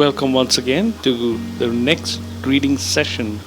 Welcome once again to the next reading session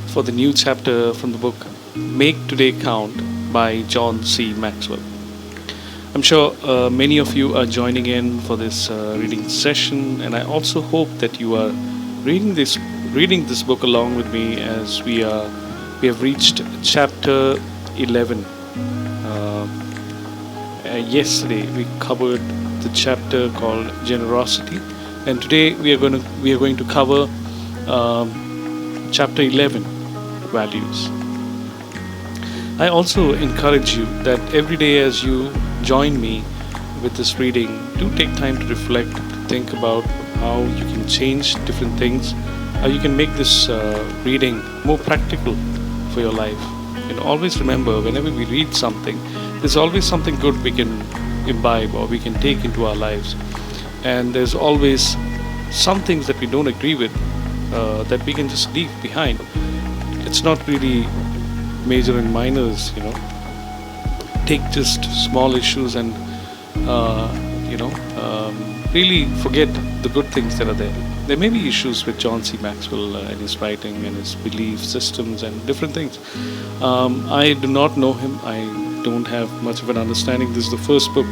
for the new chapter from the book Make Today Count by John C. Maxwell. I'm sure many of you are joining in for this reading session, and I also hope that you are reading this book along with me as we have reached chapter 11. Yesterday we covered the chapter called generosity, and today we are going to cover chapter 11, values. I also encourage you that every day as you join me with this reading, do take time to reflect, to think about how you can change different things, how you can make this reading more practical for your life. And always remember, whenever we read something, there's always something good we can imbibe or we can take into our lives. And there's always some things that we don't agree with that we can just leave behind. It's not really major and minors. Take just small issues and really forget the good things that are there. There may be issues with John C. Maxwell and his writing and his belief systems and different things. I do not know him. I don't have much of an understanding. This is the first book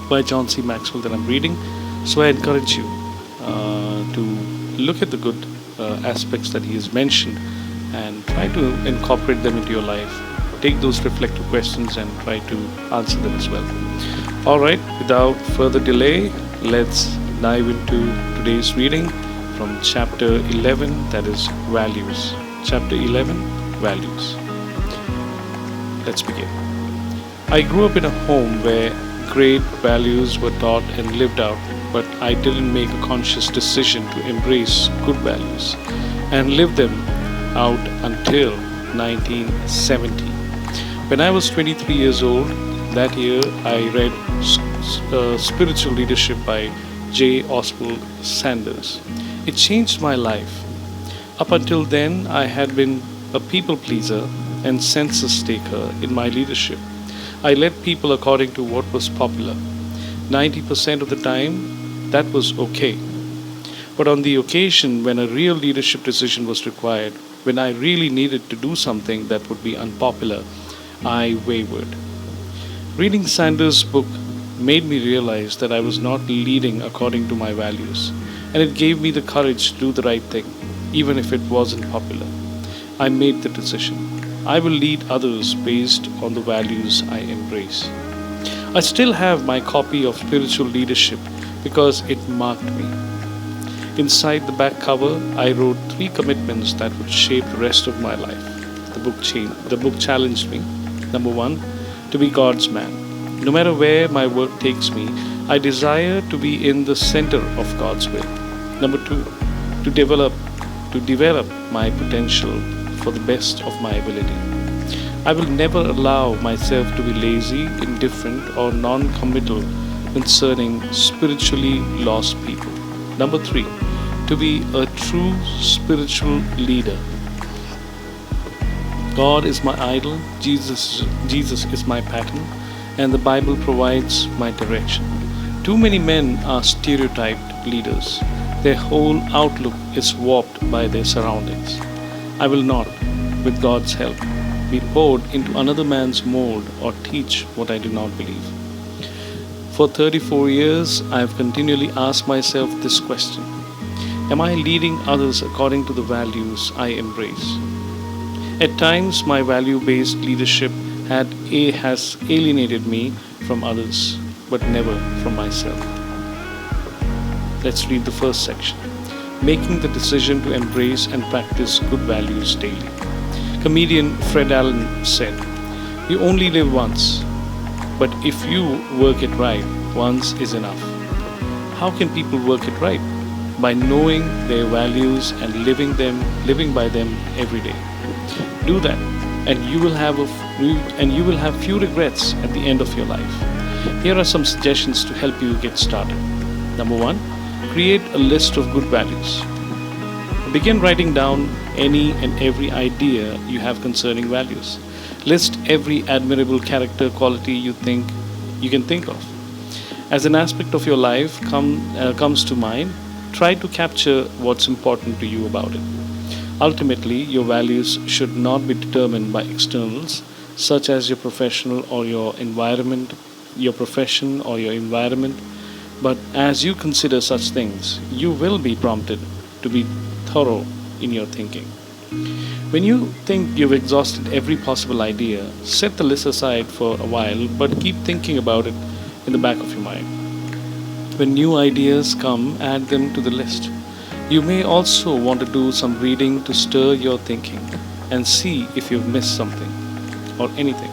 by John C. Maxwell that I'm reading. So I encourage you to look at the good aspects that he has mentioned and try to incorporate them into your life. Take those reflective questions and try to answer them as well. Alright, without further delay, let's dive into today's reading from chapter 11, that is values. Chapter 11, values. Let's begin. I grew up in a home where great values were taught and lived out, but I didn't make a conscious decision to embrace good values and live them out until 1970. When I was 23 years old, that year I read Spiritual Leadership by J. Oswald Sanders. It changed my life. Up until then, I had been a people pleaser and census taker in my leadership. I led people according to what was popular. 90% of the time, that was okay. But on the occasion when a real leadership decision was required, when I really needed to do something that would be unpopular, I wavered. Reading Sanders' book made me realize that I was not leading according to my values, and it gave me the courage to do the right thing, even if it wasn't popular. I made the decision. I will lead others based on the values I embrace. I still have my copy of Spiritual Leadership because it marked me. Inside the back cover, I wrote 3 commitments that would shape the rest of my life. The book challenged me. Number 1, to be God's man. No matter where my work takes me, I desire to be in the center of God's will. Number 2, to develop my potential for the best of my ability. I will never allow myself to be lazy, indifferent, or non-committal concerning spiritually lost people. Number 3, to be a true spiritual leader. God is my idol, Jesus is my pattern, and the Bible provides my direction. Too many men are stereotyped leaders. Their whole outlook is warped by their surroundings. I will not, with God's help, be poured into another man's mold or teach what I do not believe. For 34 years, I have continually asked myself this question: am I leading others according to the values I embrace? At times, my value-based leadership has alienated me from others, but never from myself. Let's read the first section. Making the decision to embrace and practice good values daily. Comedian Fred Allen said, "You only live once, but if you work it right, once is enough." How can people work it right? By knowing their values and living by them every day. Do that, and you will have few regrets at the end of your life. Here are some suggestions to help you get started. Number 1, create a list of good values. Begin writing down any and every idea you have concerning values. List every admirable character quality you can think of. As an aspect of your life comes to mind, Try to capture what's important to you about it. Ultimately, your values should not be determined by externals, such as your professional or your environment, your profession or your environment, but as you consider such things, you will be prompted to be thorough in your thinking. When you think you've exhausted every possible idea, set the list aside for a while, but keep thinking about it in the back of your mind. When new ideas come, add them to the list. You may also want to do some reading to stir your thinking and see if you've missed something or anything.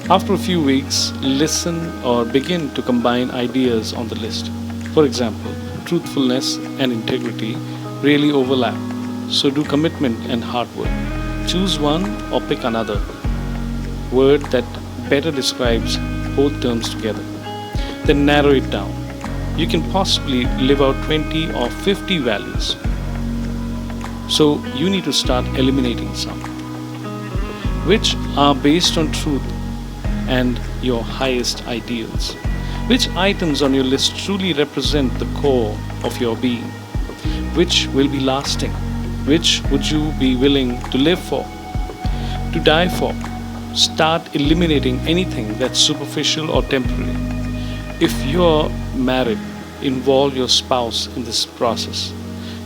After a few weeks, listen or begin to combine ideas on the list. For example, truthfulness and integrity really overlap, so do commitment and hard work. Choose one or pick another word that better describes both terms together. Then narrow it down. You can possibly live out 20 or 50 values. So you need to start eliminating some, which are based on truth and your highest ideals. Which items on your list truly represent the core of your being? Which will be lasting? Which would you be willing to live for, to die for? Start eliminating anything that's superficial or temporary. If you're married, involve your spouse in this process.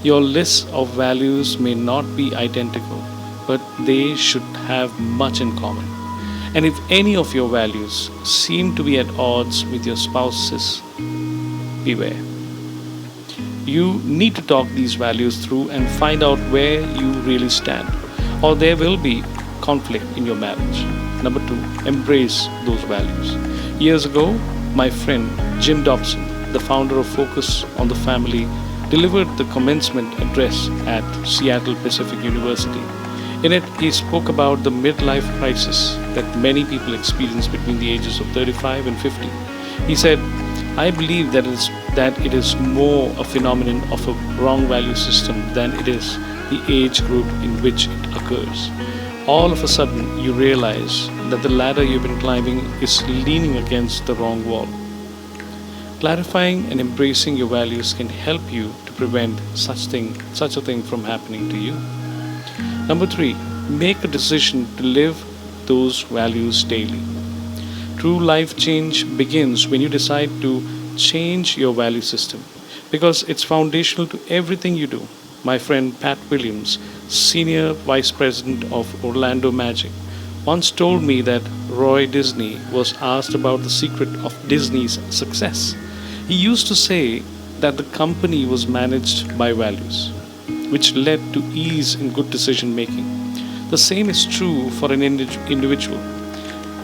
Your list of values may not be identical, but they should have much in common. And if any of your values seem to be at odds with your spouse's, beware. You need to talk these values through and find out where you really stand, or there will be conflict in your marriage. Number 2, embrace those values. Years ago, my friend Jim Dobson, the founder of Focus on the Family, delivered the commencement address at Seattle Pacific University. In it, he spoke about the midlife crisis that many people experience between the ages of 35 and 50. He said, I believe that it is more a phenomenon of a wrong value system than it is the age group in which it occurs. All of a sudden, you realize that the ladder you've been climbing is leaning against the wrong wall. Clarifying and embracing your values can help you to prevent such a thing from happening to you. Number 3, make a decision to live those values daily. True life change begins when you decide to change your value system, because it's foundational to everything you do. My friend Pat Williams, Senior Vice President of Orlando Magic, once told me that Roy Disney was asked about the secret of Disney's success. He used to say that the company was managed by values, which led to ease in good decision making. The same is true for an individual.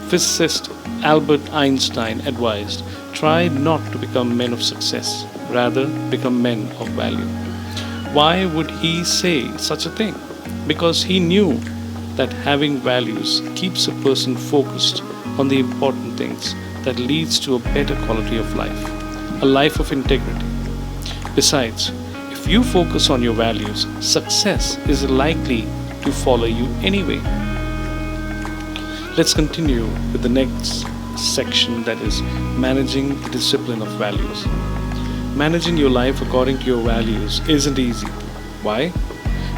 Physicist Albert Einstein advised, try not to become men of success, rather become men of value. Why would he say such a thing? Because he knew that having values keeps a person focused on the important things that leads to a better quality of life, a life of integrity. Besides, if you focus on your values, success is likely to follow you anyway. Let's continue with the next section, that is managing the discipline of values. Managing your life according to your values isn't easy. Why?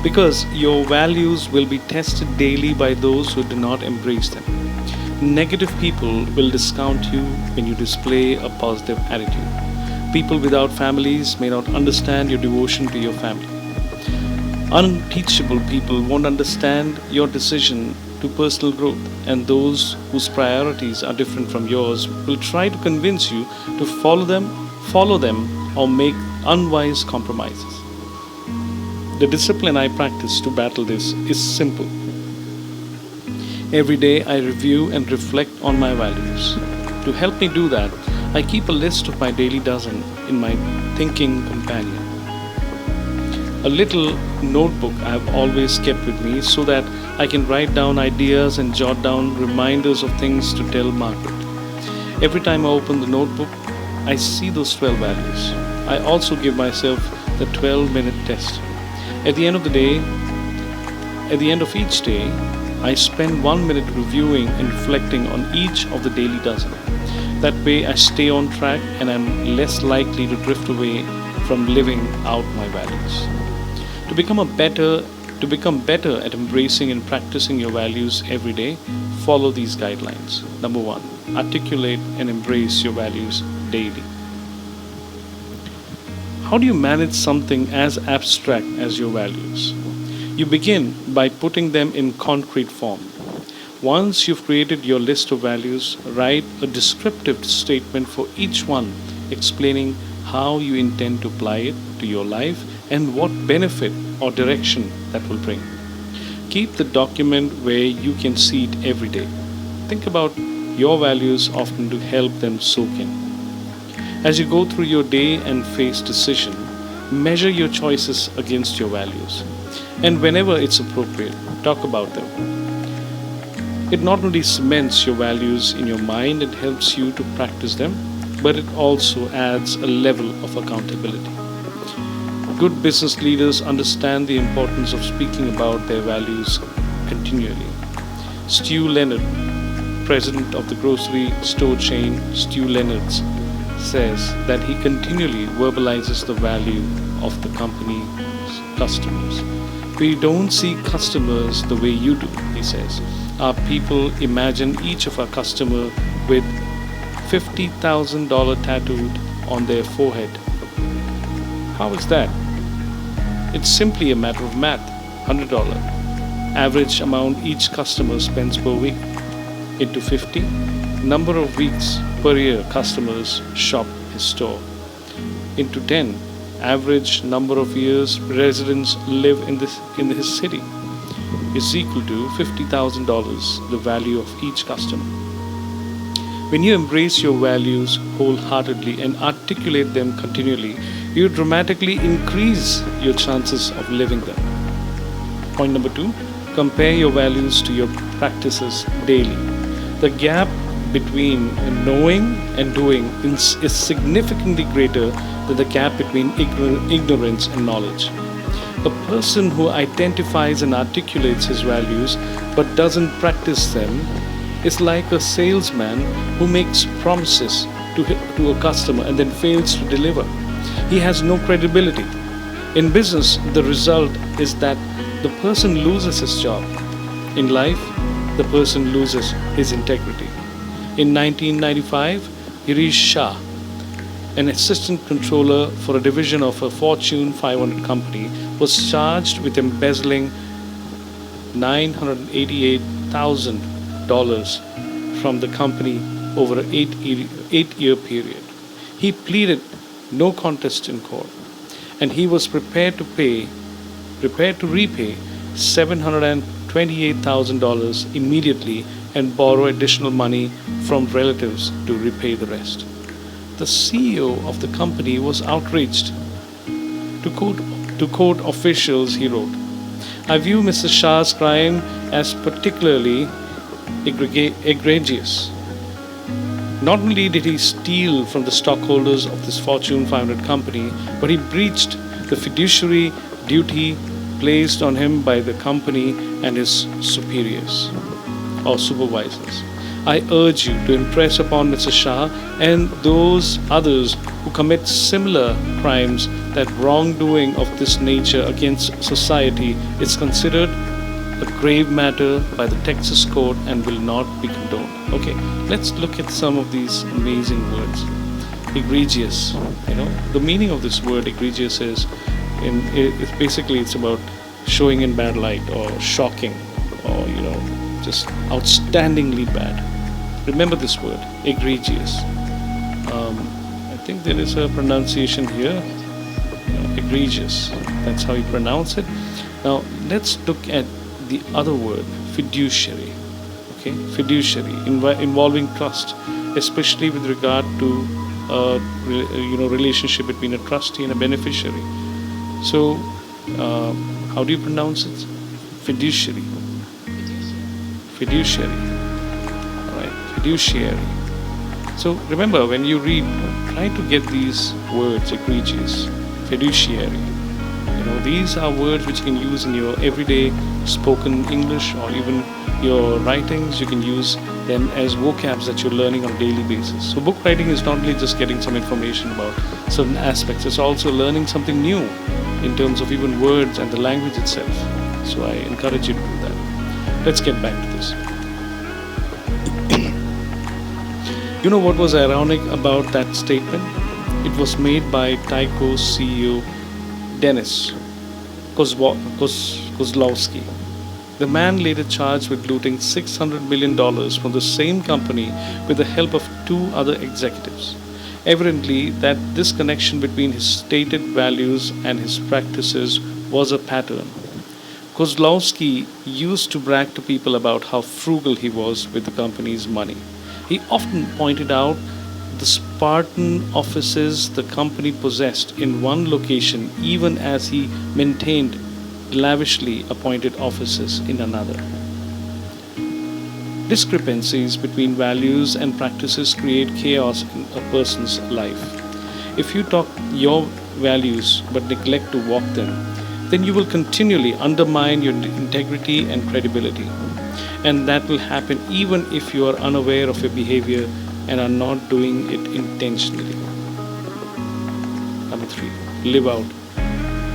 Because your values will be tested daily by those who do not embrace them. Negative people will discount you when you display a positive attitude. People without families may not understand your devotion to your family. Unteachable people won't understand your decision to personal growth, and those whose priorities are different from yours will try to convince you to follow them or make unwise compromises. The discipline I practice to battle this is simple. Every day I review and reflect on my values. To help me do that, I keep a list of my daily dozen in my thinking companion. A little notebook I have always kept with me so that I can write down ideas and jot down reminders of things to tell Margaret. Every time I open the notebook, I see those 12 values. I also give myself the 12-minute test. At the end of each day, I spend 1 minute reviewing and reflecting on each of the daily dozen. That way I stay on track and I'm less likely to drift away from living out my values. To become a better to become better at embracing and practicing your values every day, follow these guidelines. Number 1, articulate and embrace your values daily. How do you manage something as abstract as your values? You begin by putting them in concrete form. Once you've created your list of values, write a descriptive statement for each one, explaining how you intend to apply it to your life and what benefit or direction that will bring. Keep the document where you can see it every day. Think about your values often to help them soak in. As you go through your day and face decision, measure your choices against your values. And whenever it's appropriate, talk about them. It not only cements your values in your mind and helps you to practice them, but it also adds a level of accountability. Good business leaders understand the importance of speaking about their values continually. Stu Leonard, president of the grocery store chain Stu Leonard's, says that he continually verbalizes the value of the company's customers. We don't see customers the way you do, he says. Our people imagine each of our customer with $50,000 tattooed on their forehead. How is that? It's simply a matter of math. $100 average amount each customer spends per week into 50 number of weeks per year customers shop his store into 10 average number of years residents live in his city is equal to $50,000, the value of each customer. When you embrace your values wholeheartedly and articulate them continually, you dramatically increase your chances of living them. Point number 2, compare your values to your practices daily. The gap between knowing and doing is significantly greater than the gap between ignorance and knowledge. A person who identifies and articulates his values but doesn't practice them is like a salesman who makes promises to a customer and then fails to deliver. He has no credibility. In business, the result is that the person loses his job. In life, the person loses his integrity. In 1995, Girish Shah, an assistant controller for a division of a Fortune 500 company, was charged with embezzling $988,000 from the company over an eight-year period. He pleaded no contest in court, and he was prepared to repay $728,000 immediately and borrow additional money from relatives to repay the rest. The CEO of the company was outraged. To quote officials, he wrote, "I view Mr. Shah's crime as particularly egregious. Not only did he steal from the stockholders of this Fortune 500 company, but he breached the fiduciary duty placed on him by the company and his superiors or supervisors. I urge you to impress upon Mr. Shah and those others who commit similar crimes that wrongdoing of this nature against society is considered a grave matter by the Texas court and will not be condoned." Okay, let's look at some of these amazing words. Egregious. The meaning of this word egregious is, it's about showing in bad light or shocking or just outstandingly bad. Remember this word, egregious. I think there is a pronunciation here, egregious. That's how you pronounce it. Now let's look at the other word, fiduciary. Okay, fiduciary, involving trust, especially with regard to relationship between a trustee and a beneficiary. So, how do you pronounce it? Fiduciary. Fiduciary. All right, fiduciary. So remember, when you read, try to get these words, egregious, fiduciary. These are words which you can use in your everyday spoken English or even your writings. You can use them as vocabs that you're learning on a daily basis. So book writing is not only just getting some information about certain aspects, it's also learning something new in terms of even words and the language itself. So I encourage you to do that. Let's get back to this. You know what was ironic about that statement? It was made by Tyco's CEO Denis Kozlowski. The man later charged with looting $600 million from the same company with the help of two other executives. Evidently, that this connection between his stated values and his practices was a pattern. Kozlowski used to brag to people about how frugal he was with the company's money. He often pointed out the Spartan offices the company possessed in one location, even as he maintained lavishly appointed offices in another. Discrepancies between values and practices create chaos in a person's life. If you talk your values but neglect to walk them, then you will continually undermine your integrity and credibility. And that will happen even if you are unaware of your behavior and are not doing it intentionally. Number 3, live out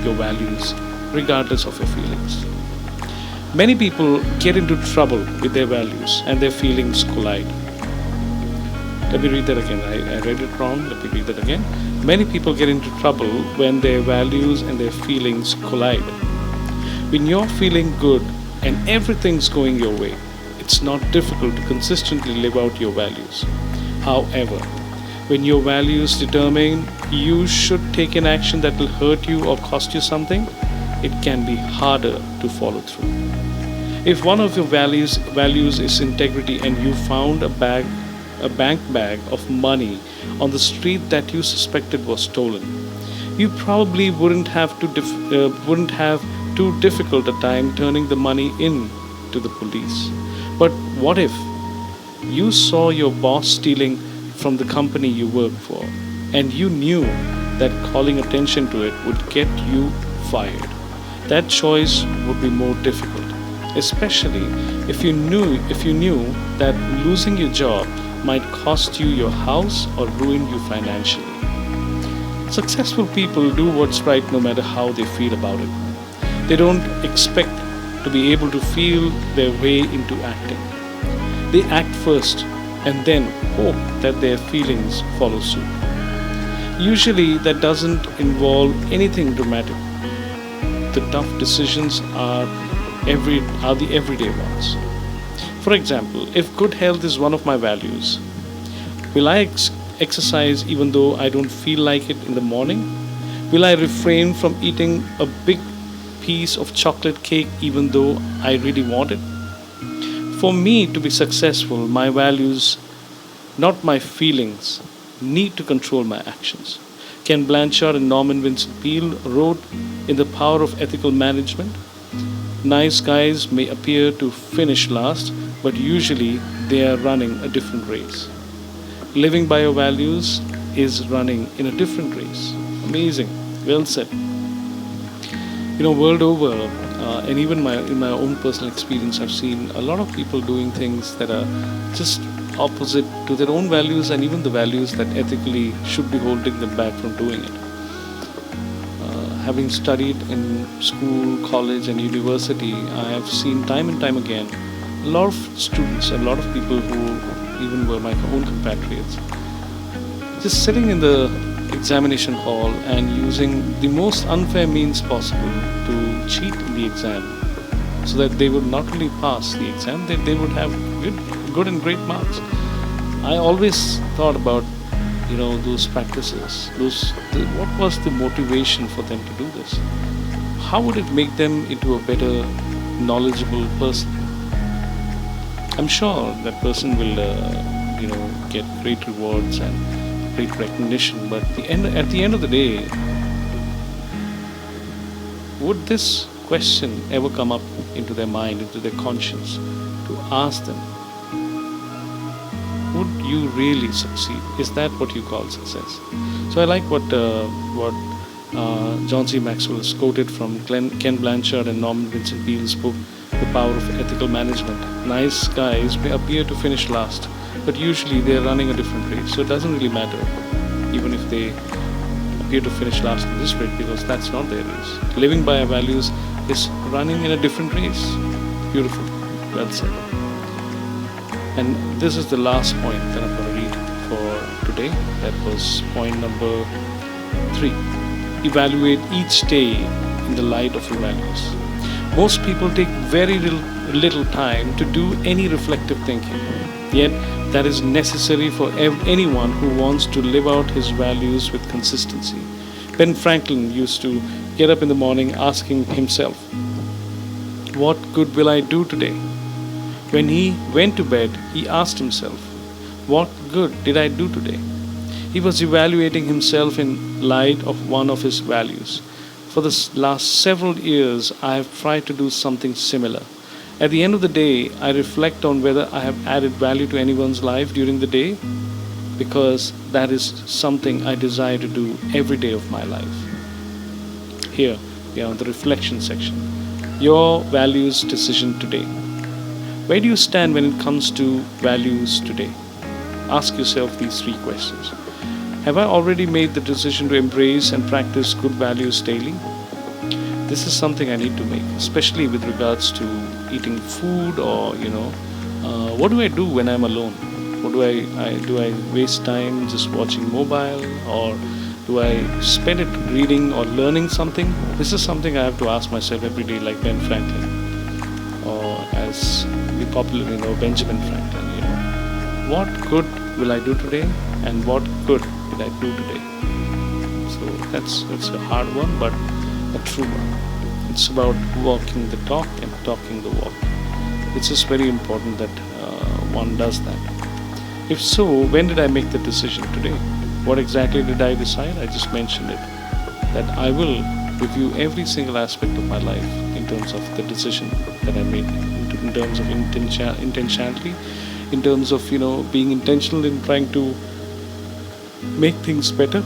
your values regardless of your feelings. Many people get into trouble with their values and their feelings collide. Let me read that again. I read it wrong. Let me read that again. Many people get into trouble when their values and their feelings collide. When you're feeling good and everything's going your way, it's not difficult to consistently live out your values. However, when your values determine you should take an action that will hurt you or cost you something, it can be harder to follow through. If one of your values is integrity and you found a bank bag of money on the street that you suspected was stolen, you probably wouldn't have too difficult a time turning the money in to the police. But what if you saw your boss stealing from the company you work for and you knew that calling attention to it would get you fired? That choice would be more difficult, especially if you knew that losing your job might cost you your house or ruin you financially. Successful people do what's right no matter how they feel about it. They don't expect to be able to feel their way into acting. They act first and then hope that their feelings follow suit. Usually that doesn't involve anything dramatic. The tough decisions are the everyday ones. For example, if good health is one of my values, will I exercise even though I don't feel like it in the morning? Will I refrain from eating a big piece of chocolate cake even though I really want it? For me to be successful, my values, not my feelings, need to control my actions. Ken Blanchard and Norman Vincent Peale wrote in The Power of Ethical Management, nice guys may appear to finish last, but usually they are running a different race. Living by your values is running in a different race. Amazing. Well said. World over, and even in my own personal experience, I've seen a lot of people doing things that are just opposite to their own values and even the values that ethically should be holding them back from doing it. Having studied in school, college and university, I have seen time and time again a lot of students and a lot of people who even were my own compatriots just sitting in the examination hall and using the most unfair means possible to cheat in the exam so that they would not only pass the exam, they would have good and great marks. I always thought about those practices, what was the motivation for them to do this? How would it make them into a better, knowledgeable person? I'm sure that person will get great rewards and great recognition, but at the end of the day, would this question ever come up into their mind, into their conscience, to ask them, would you really succeed? Is that what you call success? So I like what John C. Maxwell has quoted from Ken Blanchard and Norman Vincent Peale's book, The power of ethical management. Nice guys may appear to finish last, but usually they are running a different race, so it doesn't really matter even if they appear to finish last in this race, because that's not their race. Living by our values is running in a different race. Beautiful. Well said. And this is the last point that I'm going to read for today. That was point number 3. Evaluate each day in the light of your values. Most people take very little time to do any reflective thinking. Yet, that is necessary for anyone who wants to live out his values with consistency. Ben Franklin used to get up in the morning asking himself, "What good will I do today?" When he went to bed, he asked himself, "What good did I do today?" He was evaluating himself in light of one of his values. For the last several years, I have tried to do something similar. At the end of the day, I reflect on whether I have added value to anyone's life during the day, because that is something I desire to do every day of my life. Here, we are on the reflection section. Your values decision today. Where do you stand when it comes to values today? Ask yourself these 3 questions. Have I already made the decision to embrace and practice good values daily? This is something I need to make, especially with regards to eating food, or what do I do when I'm alone? What do I waste time just watching mobile, or do I spend it reading or learning something? This is something I have to ask myself every day, like Ben Franklin, or as we popularly know, Benjamin Franklin. What good will I do today, and what good did I do today? So that's a hard one, but a true one. It's about walking the talk and talking the walk. It's just very important that one does that. If so, when did I make the decision today? What exactly did I decide? I just mentioned it, that I will review every single aspect of my life in terms of the decision that I made, in terms of intentionality, in terms of being intentional in trying to make things better,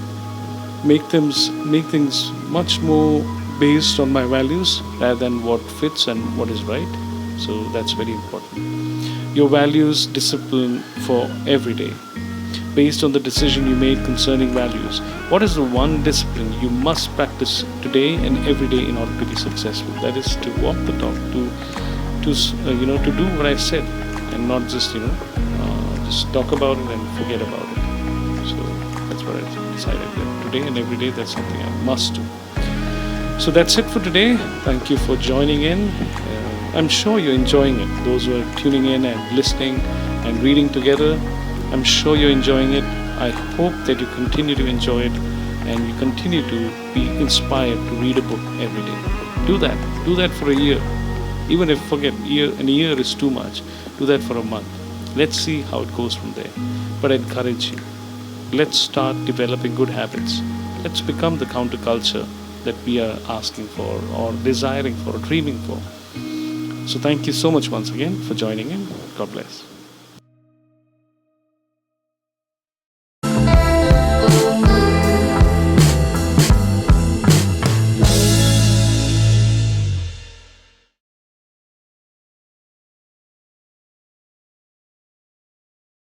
make things much more based on my values rather than what fits and what is right. So that's very important. Your values discipline for every day, based on the decision you made concerning values. What is the one discipline you must practice today and every day in order to be successful? That is to walk the talk, to do what I said, and not just just talk about it and forget about it. So that's what I decided, that today and every day, that's something I must do. So that's it for today. Thank you for joining in. I'm sure you're enjoying it. Those who are tuning in and listening and reading together, I'm sure you're enjoying it. I hope that you continue to enjoy it, and you continue to be inspired to read a book every day. Do that. Do that for a year. Even if a year is too much, do that for a month. Let's see how it goes from there. But I encourage you, let's start developing good habits. Let's become the counterculture that we are asking for, or desiring for, or dreaming for. So thank you so much once again for joining in. God bless.